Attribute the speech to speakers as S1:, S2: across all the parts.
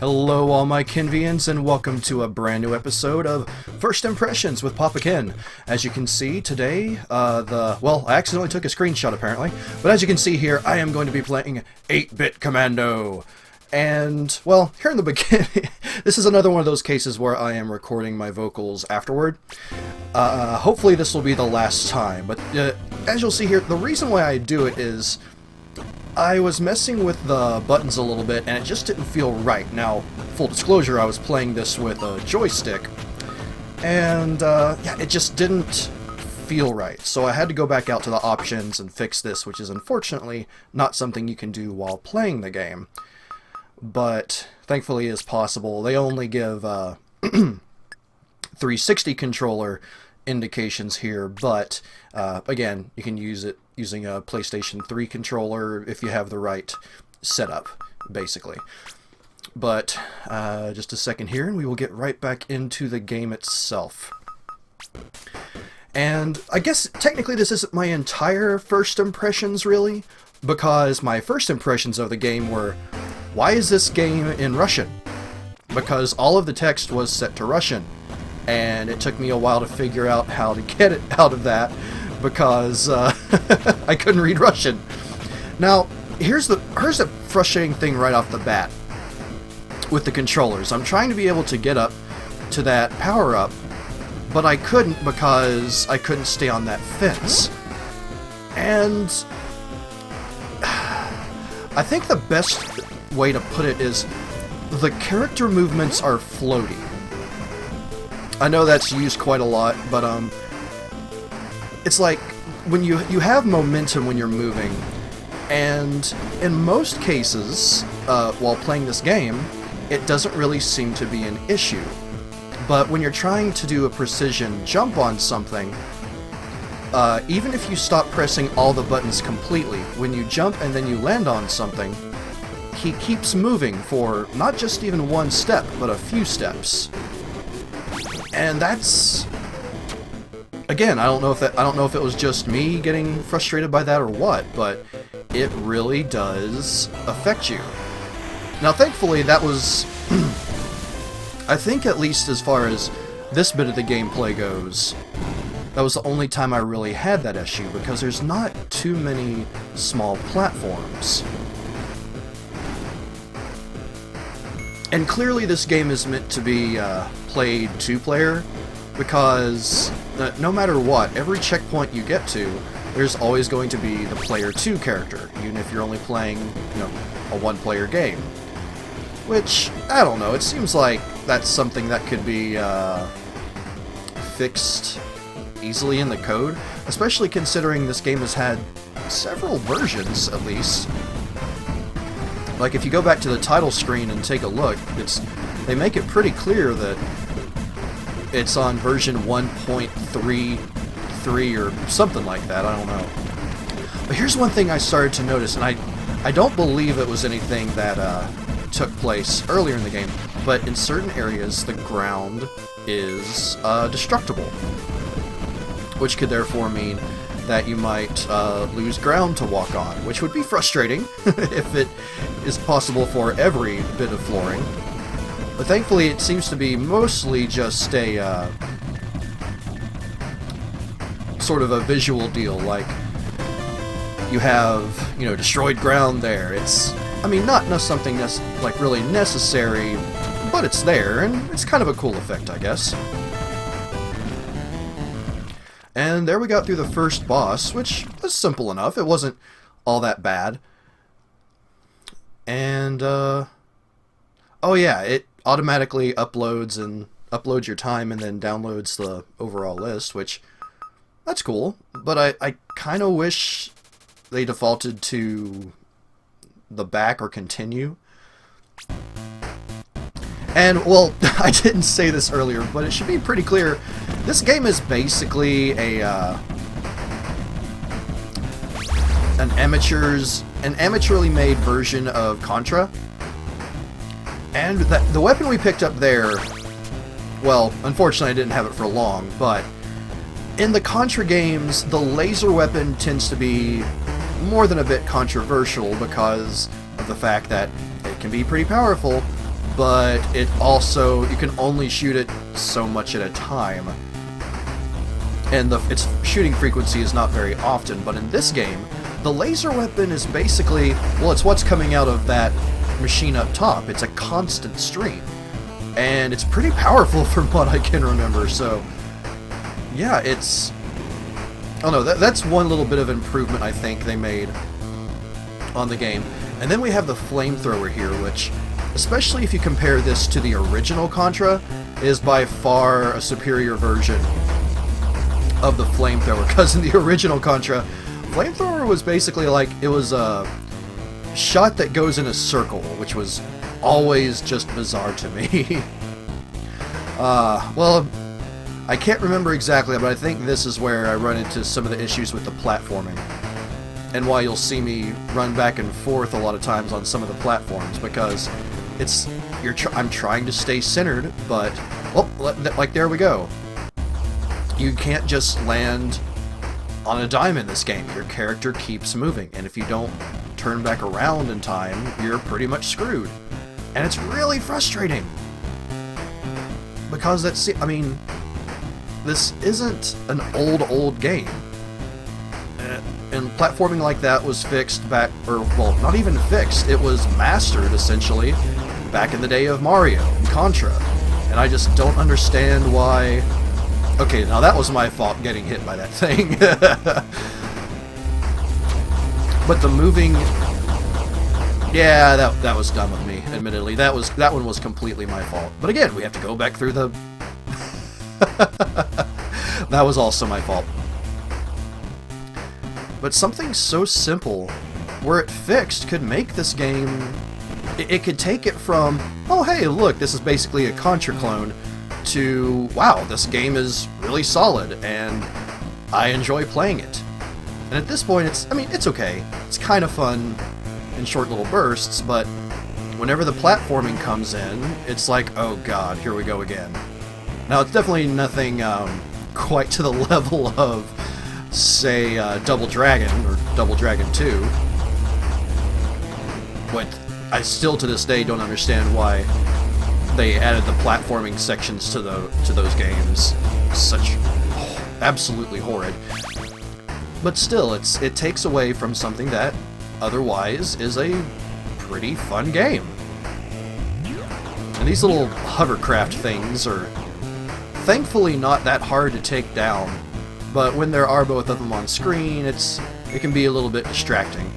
S1: Hello all my Kenvians and welcome to a brand new episode of First Impressions with Papa Ken. As you can see today, I accidentally took a screenshot apparently, but as you can see here, I am going to be playing 8-Bit Commando. And, well, here in the beginning, this is another one of those cases where I am recording my vocals afterward. Hopefully this will be the last time, but as you'll see here, the reason why I do it is I was messing with the buttons a little bit, and it just didn't feel right. Now, full disclosure, I was playing this with a joystick, and yeah, it just didn't feel right. So I had to go back out to the options and fix this, which is unfortunately not something you can do while playing the game. But thankfully is possible. They only give 360 controller indications here, but again, you can use it using a PlayStation 3 controller if you have the right setup, basically. But just a second here, and we will get right back into the game itself. And I guess technically this isn't my entire first impressions, really, because my first impressions of the game were, why is this game in Russian? Because all of the text was set to Russian, and it took me a while to figure out how to get it out of that, because I couldn't read Russian. Now, here's the frustrating thing right off the bat with the controllers. I'm trying to be able to get up to that power-up, but I couldn't because I couldn't stay on that fence. And I think the best way to put it is the character movements are floaty. I know that's used quite a lot, but it's like when you have momentum when you're moving, and in most cases while playing this game, it doesn't really seem to be an issue. But when you're trying to do a precision jump on something, even if you stop pressing all the buttons completely, when you jump and then you land on something, he keeps moving for not just even one step, but a few steps. And that's, again, I don't know if it was just me getting frustrated by that or what, but it really does affect you. Now, thankfully, that was, I think at least as far as this bit of the gameplay goes, that was the only time I really had that issue, because there's not too many small platforms. And clearly this game is meant to be played two-player, because no matter what, every checkpoint you get to, there's always going to be the player 2 character, even if you're only playing, a one-player game. Which, I don't know, it seems like that's something that could be fixed easily in the code, especially considering this game has had several versions, at least. Like, if you go back to the title screen and take a look, they make it pretty clear that it's on version 1.33 or something like that, I don't know. But here's one thing I started to notice, and I don't believe it was anything that took place earlier in the game, but in certain areas the ground is destructible, which could therefore mean that you might lose ground to walk on, which would be frustrating if it is possible for every bit of flooring. But thankfully it seems to be mostly just a sort of a visual deal, like you have, destroyed ground there. It's, I mean, not something that's like really necessary, but it's there, and it's kind of a cool effect, I guess. And there we got through the first boss, which was simple enough. It wasn't all that bad. And, oh yeah, it automatically uploads your time and then downloads the overall list, which, that's cool. But I kind of wish they defaulted to the back or continue. And, well, I didn't say this earlier, but it should be pretty clear. This game is basically an amateurly made version of Contra. And the weapon we picked up there, well, unfortunately I didn't have it for long, but in the Contra games, the laser weapon tends to be more than a bit controversial because of the fact that it can be pretty powerful, but it also, you can only shoot it so much at a time. And its shooting frequency is not very often, but in this game, the laser weapon is basically, well, it's what's coming out of that machine up top. It's a constant stream. And it's pretty powerful from what I can remember, so yeah, it's... Oh no, that's one little bit of improvement I think they made on the game. And then we have the flamethrower here, which, especially if you compare this to the original Contra, is by far a superior version of the flamethrower. Because in the original Contra, flamethrower was basically like, it was a shot that goes in a circle, which was always just bizarre to me. Well, I can't remember exactly, but I think this is where I run into some of the issues with the platforming. And why you'll see me run back and forth a lot of times on some of the platforms, because it's I'm trying to stay centered, but oh, like there we go. You can't just land on a dime in this game. Your character keeps moving, and if you don't turn back around in time, you're pretty much screwed. And it's really frustrating, because that's, I mean, this isn't an old game. And platforming like that was fixed back, or, well, not even fixed, it was mastered, essentially, back in the day of Mario and Contra. And I just don't understand why... Okay, now that was my fault, getting hit by that thing. But the moving... Yeah, that was dumb of me, admittedly. That one was completely my fault. But again, we have to go back through the... That was also my fault. But something so simple, where it fixed, could make this game... It could take it from, oh hey, look, this is basically a Contra clone, to, wow, this game is really solid, and I enjoy playing it. And at this point, it's okay. It's kind of fun in short little bursts, but whenever the platforming comes in, it's like, oh god, here we go again. Now, it's definitely nothing quite to the level of, say, Double Dragon, or Double Dragon 2. But I still, to this day, don't understand why they added the platforming sections to those games. Such absolutely horrid. But still, it takes away from something that otherwise is a pretty fun game. And these little hovercraft things are thankfully not that hard to take down, but when there are both of them on screen, it can be a little bit distracting.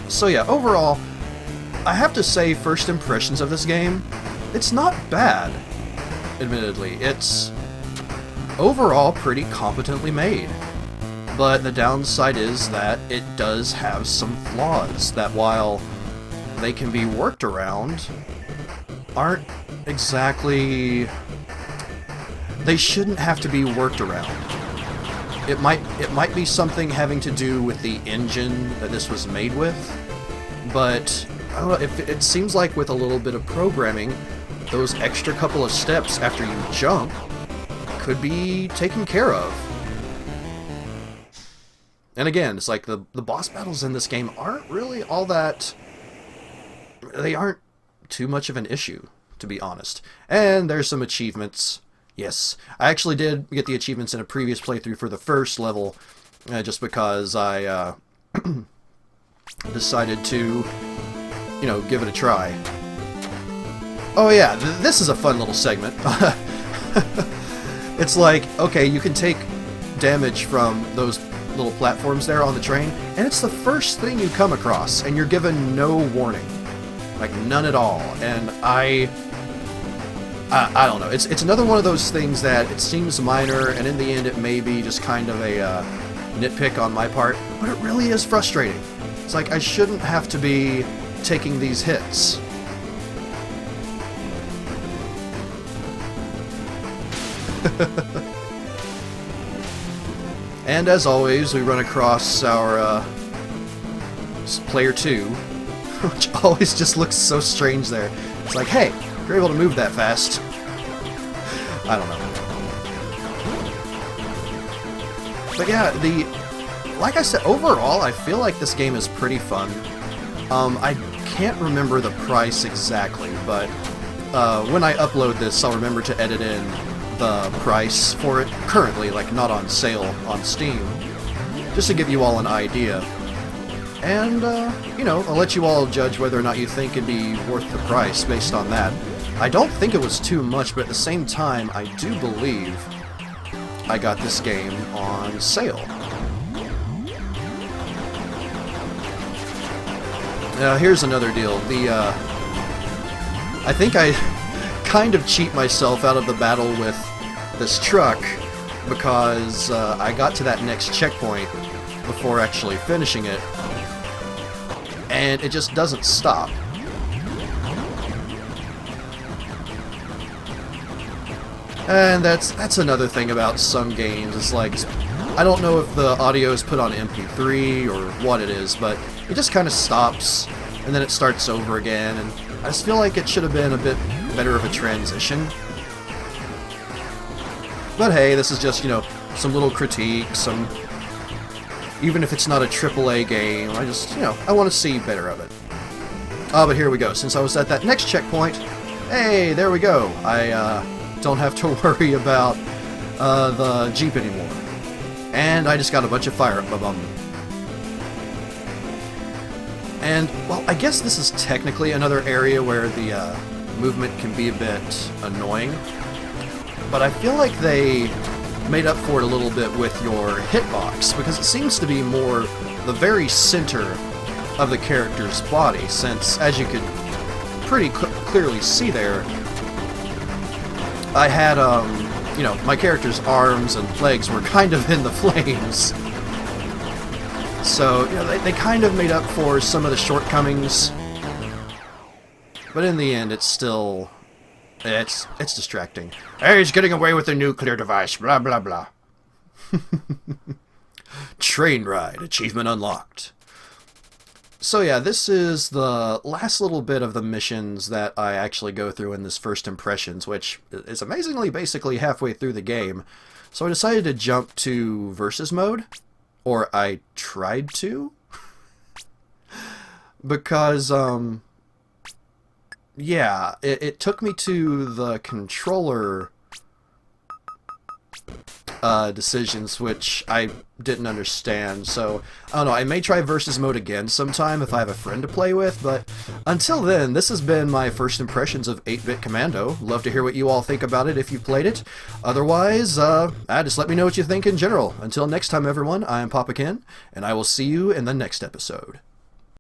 S1: So yeah, overall, I have to say, first impressions of this game, it's not bad, admittedly. It's overall pretty competently made. But the downside is that it does have some flaws that, while they can be worked around, aren't exactly... They shouldn't have to be worked around. It might be something having to do with the engine that this was made with, but I don't know, it seems like with a little bit of programming, those extra couple of steps after you jump could be taken care of. And again, it's like the boss battles in this game aren't really all that... They aren't too much of an issue, to be honest. And there's some achievements. Yes, I actually did get the achievements in a previous playthrough for the first level, just because I decided to, you know, give it a try. Oh yeah, this is a fun little segment. It's like, okay, you can take damage from those little platforms there on the train, and it's the first thing you come across, and you're given no warning. Like, none at all. And I don't know. It's another one of those things that it seems minor, and in the end it may be just kind of a nitpick on my part, but it really is frustrating. It's like, I shouldn't have to be taking these hits. And as always, we run across our player 2, which always just looks so strange there. It's like, hey, you're able to move that fast. I don't know. But yeah, like I said, overall, I feel like this game is pretty fun. I can't remember the price exactly, but when I upload this, I'll remember to edit in the price for it currently, like not on sale on Steam, just to give you all an idea. And, you know, I'll let you all judge whether or not you think it'd be worth the price based on that. I don't think it was too much, but at the same time, I do believe I got this game on sale. Now, here's another deal. I think I kind of cheat myself out of the battle with this truck because I got to that next checkpoint before actually finishing it, and it just doesn't stop. And that's another thing about some games. It's like, I don't know if the audio is put on MP3 or what it is, but it just kind of stops, and then it starts over again, and I just feel like it should have been a bit better of a transition. But hey, this is just, you know, some little critique, even if it's not a AAA game, I just, you know, I want to see better of it. But here we go. Since I was at that next checkpoint, hey, there we go. I don't have to worry about the Jeep anymore. And I just got a bunch of fire up my bum. And, well, I guess this is technically another area where the movement can be a bit annoying. But I feel like they made up for it a little bit with your hitbox, because it seems to be more the very center of the character's body, since, as you could pretty clearly see there, I had, you know, my character's arms and legs were kind of in the flames. So, you know, they kind of made up for some of the shortcomings. But in the end, it's still... It's distracting. Hey, he's getting away with a nuclear device, blah, blah, blah. Train ride, achievement unlocked. So yeah, this is the last little bit of the missions that I actually go through in this first impressions, which is amazingly basically halfway through the game. So I decided to jump to versus mode, or I tried to, because, yeah, it took me to the controller decisions, which I didn't understand, so I don't know, I may try versus mode again sometime if I have a friend to play with, but until then, this has been my first impressions of 8-Bit Commando. Love to hear what you all think about it if you played it. Otherwise, just let me know what you think in general. Until next time, everyone, I am Papa Ken, and I will see you in the next episode.